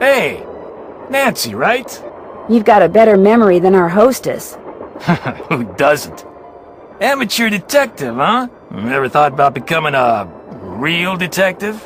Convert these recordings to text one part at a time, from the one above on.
Hey, Nancy, right? You've got a better memory than our hostess. Who doesn't? Amateur detective, huh? Ever thought about becoming a real detective?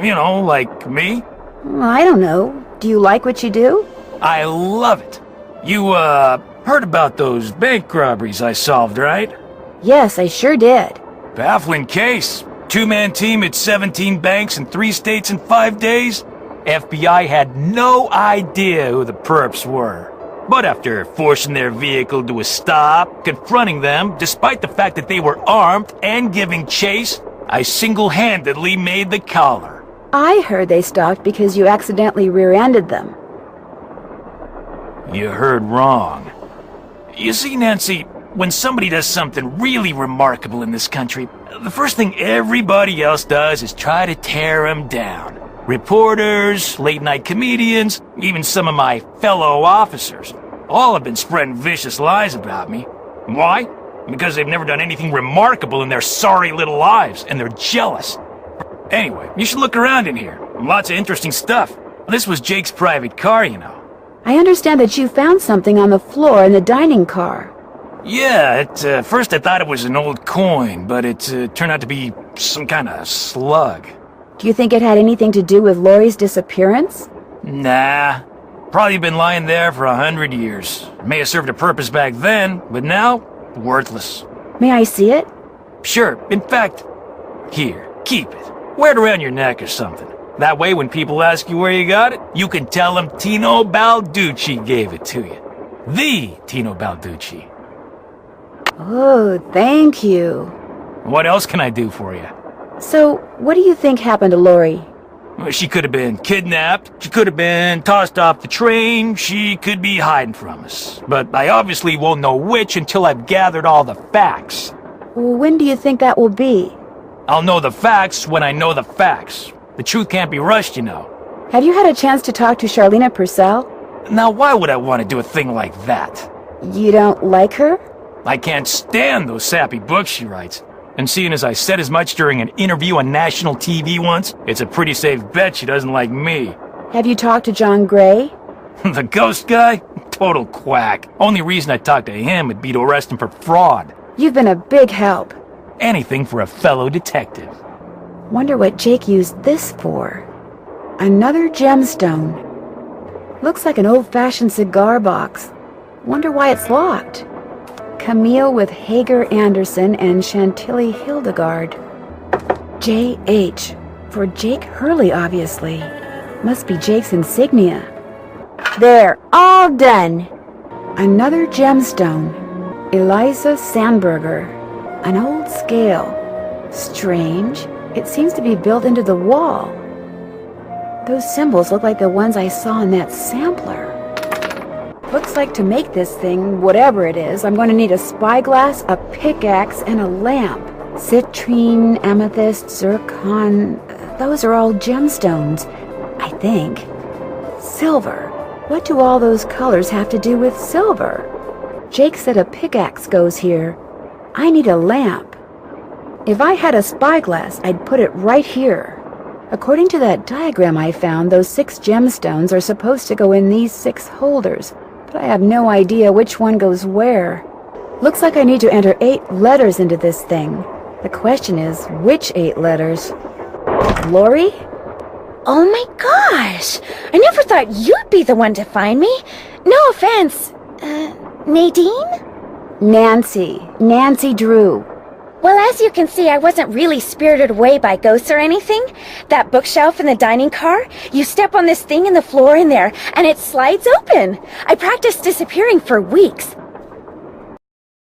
You know, like me? Well, I don't know. Do you like what you do? I love it. You, heard about those bank robberies I solved, right? Yes, I sure did. Baffling case. Two-man team at 17 banks in 3 states in 5 days? FBI had no idea who the perps were. But after forcing their vehicle to a stop, confronting them, despite the fact that they were armed and giving chase, I single-handedly made the collar. I heard they stopped because you accidentally rear-ended them. You heard wrong. You see, Nancy, when somebody does something really remarkable in this country, the first thing everybody else does is try to tear them down. Reporters, late-night comedians, even some of my fellow officers, all have been spreading vicious lies about me. Why? Because they've never done anything remarkable in their sorry little lives, and they're jealous. Anyway, you should look around in here. Lots of interesting stuff. This was Jake's private car, you know. I understand that you found something on the floor in the dining car. Yeah, at first I thought it was an old coin, but it turned out to be some kind of slug. Do you think it had anything to do with Lori's disappearance? Nah. Probably been lying there for 100 years. May have served a purpose back then, but now, worthless. May I see it? Sure. In fact, here, keep it. Wear it around your neck or something. That way, when people ask you where you got it, you can tell them Tino Balducci gave it to you. The Tino Balducci. Oh, thank you. What else can I do for you? So, what do you think happened to Lori? She could have been kidnapped, she could have been tossed off the train, she could be hiding from us. But I obviously won't know which until I've gathered all the facts. When do you think that will be? I'll know the facts when I know the facts. The truth can't be rushed, you know. Have you had a chance to talk to Charlena Purcell? Now, why would I want to do a thing like that? You don't like her? I can't stand those sappy books she writes. And seeing as I said as much during an interview on national TV once, it's a pretty safe bet she doesn't like me. Have you talked to John Gray? The ghost guy? Total quack. Only reason I talked to him would be to arrest him for fraud. You've been a big help. Anything for a fellow detective. Wonder what Jake used this for. Another gemstone. Looks like an old-fashioned cigar box. Wonder why it's locked. Camille with Hager Anderson and Chantilly Hildegard. J.H. For Jake Hurley, obviously. Must be Jake's insignia. There, all done. Another gemstone. Eliza Sandberger. An old scale. Strange. It seems to be built into the wall. Those symbols look like the ones I saw in that sampler. Looks like to make this thing, whatever it is, I'm going to need a spyglass, a pickaxe, and a lamp. Citrine, amethyst, zircon... Those are all gemstones, I think. Silver. What do all those colors have to do with silver? Jake said a pickaxe goes here. I need a lamp. If I had a spyglass, I'd put it right here. According to that diagram I found, those 6 gemstones are supposed to go in these 6 holders, but I have no idea which one goes where. Looks like I need to enter 8 letters into this thing. The question is, which 8 letters? Lori? Oh my gosh! I never thought you'd be the one to find me. No offense. Nadine? Nancy Drew. Well, as you can see, I wasn't really spirited away by ghosts or anything. That bookshelf in the dining car, you step on this thing in the floor in there, and it slides open. I practiced disappearing for weeks.